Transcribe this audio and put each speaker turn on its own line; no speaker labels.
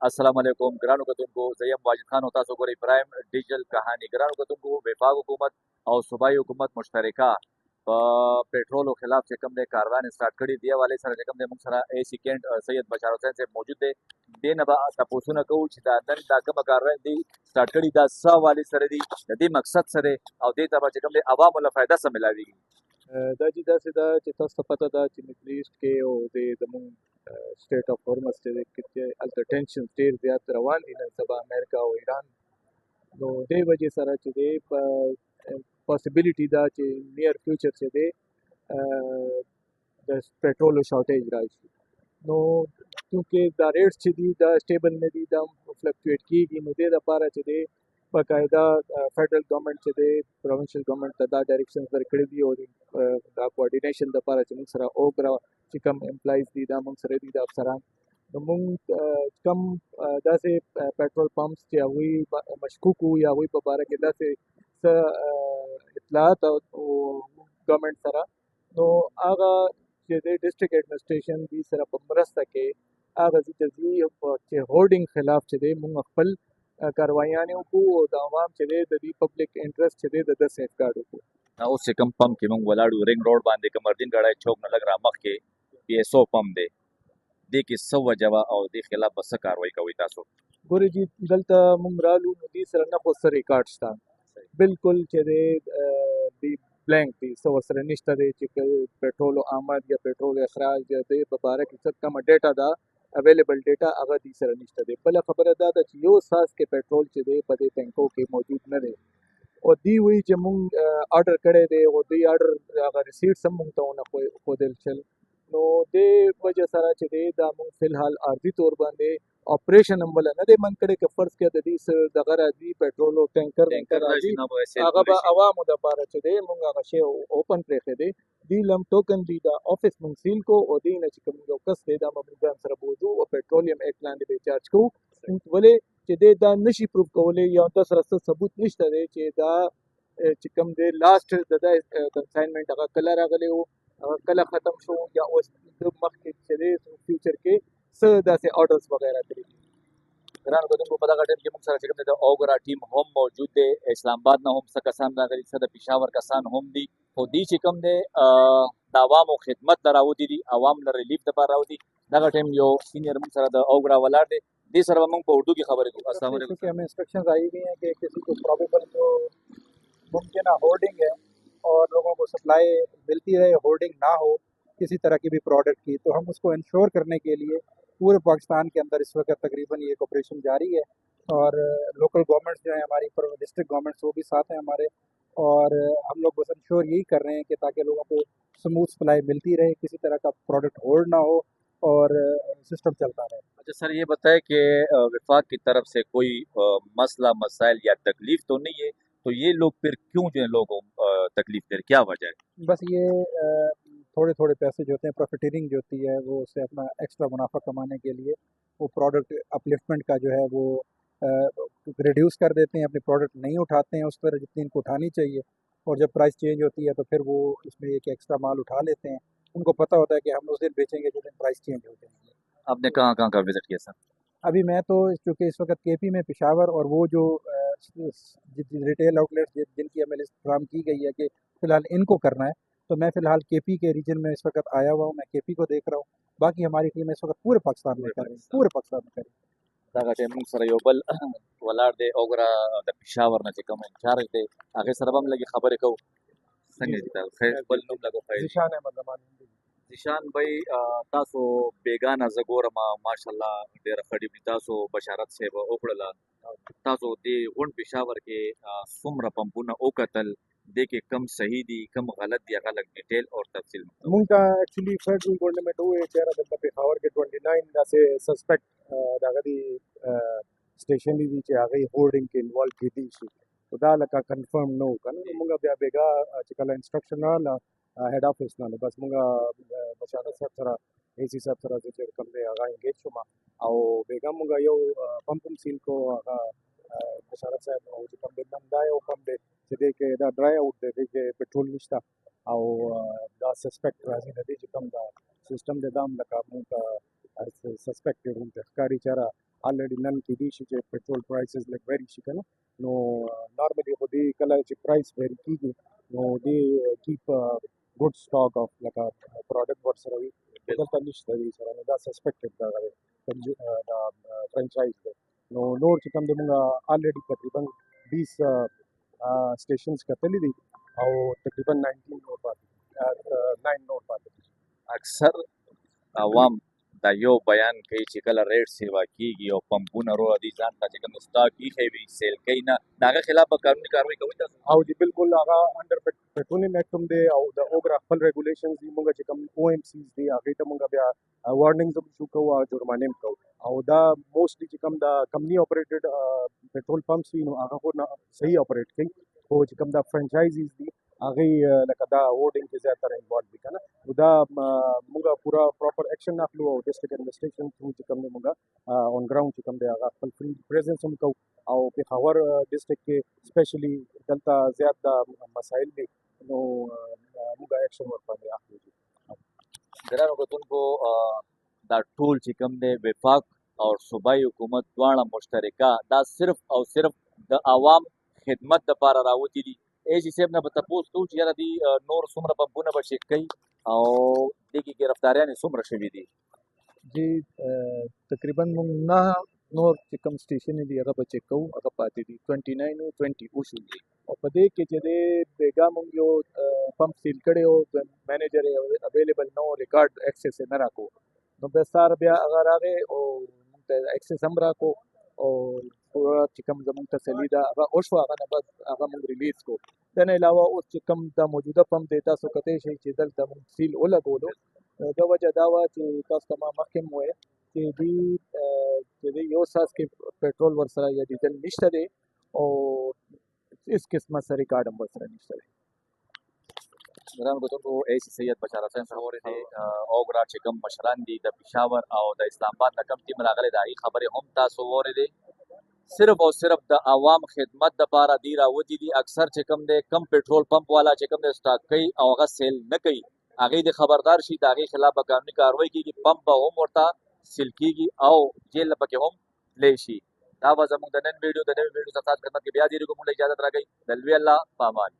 अस्सलाम वालेकुम ګرانو کتونکو زه یم واجد خان او تاسو ګورئ پرایم ډیجیټل کهانی ګرانو کتونکو وفاق حکومت او صوبایي حکومت مشترکه په پېټرولو خلاف چې کوم دی کاروان سٹارټ کړي دی حوالې سره چې کوم دی موږ سره اے سیکنډ سید بشار حسین صاحب موجود دی دې نه به تپوسونه کوو چې دا نن دا کومه کاروان دی سٹارټ کړي دا څه حوالې سره دي د دې مقصد څه دی او دې ته به چې کوم دی عوامو له فایده څه ملاویږي
دا چې داسې ده چې تاسو ته پته ده چې مډل ایسټ کې او زموږ سټیټ اف هورمز چې هلته ټینشنز ډېر زیات روان دي نن سبا امریکا او ایران نو دې وجې سره چې دی پاسبیلیټي ده چې نیر فیوچر چې دی د پېټرولو شارټیج راشي نو کیونکې دا ریټس چې دي دا سټیبل نه دي دا فلکچویټ کېږي نو دې دپاره چې دی باقاعده فیډرل ګورنمنټ چې دی پروینشل ګورنمنټ ته دا ډایرکشنز ورکړي دي او دا کوارډینیشن دپاره چې موږ سره اوګرا چې کوم امپلایز دي دا موږ سره دي د افسران نو موږ کم داسې پېټرول پمپس چې هغوی مشکوک وو یا هغوی په باره کې داسې څه اطلاعات او ګورنمنټ سره نو هغه چې دی ډسټرکټ ایډمنسټریشن دې سره په مرسته کې هغه ځای ته ځي چې هورډینګ خلاف چې دی موږ خپل کاروایانې وکړو او د عوام چې دی د دې پبلک انټرست چې دی د ده سیف ګارډ وکړو
اوس چې کوم پمپ کې موږ ولاړ یو رنګ روډ باندې قمردین ګړی چوک نه لږ رامخکې پی ایس او پمپ دی دې کې څه وجه وه او دې خلاف به څه کاروایي کوئ تاسو
ګورې جي دلته موږ رالو نو دې سره نه خو څه ریکارډ شته بالکل چې دی دی بلینک دی څه ورسره نشته دی چې پېټرولو آمد یا پېټرولو اخراج د دې په باره کې څه کومه ډیټا ده اویلیبل ډیټا هغه دې سره نشته دی بله خبره دا ده چې یو ساس کې پېټرول چې دی په دې ټینکو کې موجود نه دی او دی وایي چې موږ آرډر کړی دی او دوی آرډر هغه ریسیټس هم موږ ته ونه ښودل شل نو دې وجه سره چې دی دا موږ فلحال عارضي طور باندې اپریشن هم بله نه دی بند کړی که فرض کړه د دې دغه راځي پېټرولو ټینکر راځي هغه به عوامو دپاره چې دی موږ هغه شی اوپن پرېښی دی دې لم ټوکن دی دا آفس موږ سیل کو او دې نه چې کوم یو کس دی دا به موږ ځان سره بوځو او پېټرولیم ایکټ لاندې به چارج کوو ولې چې دی دا نشي پروف کولی یا تا سره څه ثبوت نشته دی چې دا چې کوم دی لاسټ د دا کنساینمنټ هغه کله راغلی و هغه کله ختم شو یا اوس د مخکې چې دی فیوچر کې څه داسې آرډرز وغیره کړي دي
ګرانو کتونکو په دغه ټایم کې موږ سره چې کوم دی د اوګرا ټیم هم موجود دی اسلام آباد نه هم څه کسان راغلي څه د پېښور کسان هم دي خو دوی چې کوم دی د عوامو خدمت ته راوتي دي عوام له ریلیف دپاره راوتي دغه ټایم یو سینئر موږ سره د اوګرا ولاړ دی دې سره به موږ په اردو کې خبرې کوو السلام علیکم
कि हमें इंस्ट्रक्शंस आई हुई हैं कि किसी को प्रॉबेबल जो मुमकिन होर्डिंग है और लोगों को सप्लाई मिलती रहे होर्डिंग ना हो किसी तरह की भी प्रोडक्ट की तो हम उसको इंश्योर करने के लिए पूरे पाकिस्तान के अंदर इस वक्त तकरीबन ये ऑपरेशन जारी है और लोकल गवर्नमेंट्स जो है हमारी डिस्ट्रिक्ट गवर्नमेंट्स वो भी साथ हैं हमारे और हम लोग बस इंश्योर यही कर रहे हैं कि ताकि लोगों को स्मूथ सप्लाई मिलती रहे किसी तरह का प्रोडक्ट होल्ड ना हो और सिस्टम चलता रहे
अच्छा सर ये बताएं कि विफाक की तरफ से कोई मसला मसाइल या तकलीफ तो नहीं है तो ये लोग फिर क्यों जो है लोगों तकलीफ दे क्या वजह है
बस ये थोड़े थोड़े पैसे जो होते हैं प्रॉफिटियरिंग जो होती है वो उससे अपना एक्स्ट्रा मुनाफा कमाने के लिए वो प्रोडक्ट अपलिफ्टमेंट का जो है वो रिड्यूस कर देते हैं अपनी प्रोडक्ट नहीं उठाते हैं उस तरह जितनी इनको उठानी चाहिए और जब प्राइस चेंज होती है तो फिर वो इसमें एक एक्स्ट्रा माल उठा लेते हैं उनको पता होता है कि हम उस दिन बेचेंगे जिस दिन प्राइस चेंज हो जाएंगे
आपने कहाँ कहाँ का विजिट किया सर
अभी मैं तो चूँकि इस वक्त केपी में पेशावर और वो जो रिटेल आउटलेट्स जिनकी हमें लिस्ट फ्राहम की गई है कि फ़िलहाल इनको करना है तो मैं फ़िलहाल केपी के रीजन में इस वक्त आया हुआ हूँ मैं केपी को देख रहा हूँ बाकी हमारी टीम इस वक्त पूरे पाकिस्तान में कर रही है पूरे पाकिस्तान में कर रही है
دغه ټایم موږ سره یو بل ولاړ دی اوګرا د پېښور نه چې کوم انچارج دی هغې سره به هم لږې خبرې کوو څنګه دي تاسو خیر بل نوم لږ وښایئ
ذیشان احمد زمان
ذیشان بھائی تاسو بیګانه زه ګورم ماشاءالله ډېره ښه ډیوټي تاسو بشارت صاحب وکړله تاسو دې غونډ پېښور کې څومره پمپونه وکتل دې کې کم صحیح دي کم غلط دي هغه لږ ډیټیل اور تفصیل
مونږ ته اکچولی فیډرل ګورنمنټ وویل چې یاره دلته پېښور کې 29 داسې سسپیکټ دغه دي سټیشنري دي چې هغې هورډینګ کې انوالو کېدی شي خو دا لکه کنفرم نه وو که نه نو مونږ بیا بېګا چې کله انسټرکشن راغله هیډ آفس نه نو بس مونږ بشارت صاحب سره اے سی صاحب سره چې کوم دی هغه انګیج شوم او بېګا مونږ یو پمپ هم سیل کو هغه بشارت صاحب چې کوم دی نن دا یو پمپ دی چې دې کې دا ډرای آوټ دی دې کې پټرول نشته او دا سسپیکټ راځي د دې چې کوم دا سیستم دی دا هم لکه مونږ ته سسپیکټډ هم ښکاري چې
already none کې دي چې petrol prices like very شي کنه نو normally خو دې کله چې price vary کیږي نو دې keep good stock of like a product ورسره وي دلته نشته دي سره نو دا suspected دا franchise دی نو نور چې کوم دی موږ already تقریبا 20 stations کتلي دي او تقریبا 19 نور پاتې دي 9 نور پاتې دي
اکثر عوام دا یو بیان کوي چې کله ریټ سیوا کیږي او پمپونه رو دي ځان ته چې کوم سٹاک یې وي سیل کوي نه د هغه خلاف به قانوني کاروي کوي تاسو
او دی بالکل هغه انډر پیټرولیم ایکټ هم دی او د اوګرا خپل ریګولیشنز دي موږ چې کوم او ام سیز دي هغه ته موږ بیا وارنینګز هم شو کوو او جرمانه هم کوو او دا موستلی چې کوم دا کمپنی اپریټډ پیټرول پمپس وي نو هغه خو صحیح اپریټ کوي خو چې کوم دا فرانچایزیز دي هغه لکه دا ووټینګ کې زیاتره انوالو دي کنه نو دا موږ پورا پراپر اکشن اخلو او ډسټرکټ ایڈمنسټریشن ثرو چې کوم دی موږ اون ګراوند چې کوم دی هغه خپل فری پریزنس هم کوو او پېښور ډسټرکټ کې سپیشلی دلته زیات دا مسایل دي نو موږ اکشن ورباندې اخلو
ګرانو کتونکو دا ټول چې کوم دی وفاق او صوبایي حکومت دواړه مشترکه دا صرف او صرف د عوام خدمت دپاره راوتي دي ایجي صاحب نه به تپوس کوو چې یاره دي نور څومره پمپونه به چیک کوي او دې کې ګرفتاریانې څومره شوي دي
جی تقریبا موږ نه نور چې کوم سټیشن دي هغه به چیک کوو هغه پاتې دي 29 او 20 وشو او په دې کې چې د بیګا موږ یو پمپ سیل کړی او د مینیجر اویلیبل نو ریکارډ ایکسس نه راکو نو به سار بیا هغه راغی او موږ ته ایکسس هم راکو او چې کوم زموږ تسلي ده هغه وشوه هغه نه بعد هغه موږ ریلیز کو د نه علاوه اوس چې کوم دا موجوده پمپ دی تاسو کتی شئ چې دلته موږ سیل ولګولو د وجه دا وه چې تاسو ته ما مخکې هم وویل چې دوی یو ساس کې پټرول ورسره یا ډیزل نشته دی او هېڅ قسمه څه ریکارډ هم ورسره نشته دی
ګرانو کتونکو ایسي سید بشار حسین صاحب اورېدې اوګرا چې کوم مشران دي د پېښور او د اسلام آباد نه کوم ټیم راغلی د هغې خبرې هم تاسو واورېدې صرف او صرف د عوام خدمت دپاره دی راوتي دي اکثر چې کوم دی کم پټرول پمپ والا چې کوم دی سټاک کوي او هغه سیل نه کوي هغې د خبردار شي د هغې خلاف به قانوني کاروی کېږي پمپ به هم ورته سیل کېږي او جیل پکې هم تللی شي دا به زموږ د نن ویډیو د نوې ویډیو څخه خدمت کې بیا ډېرې کوم اجازت راکوي د لوی الله په امان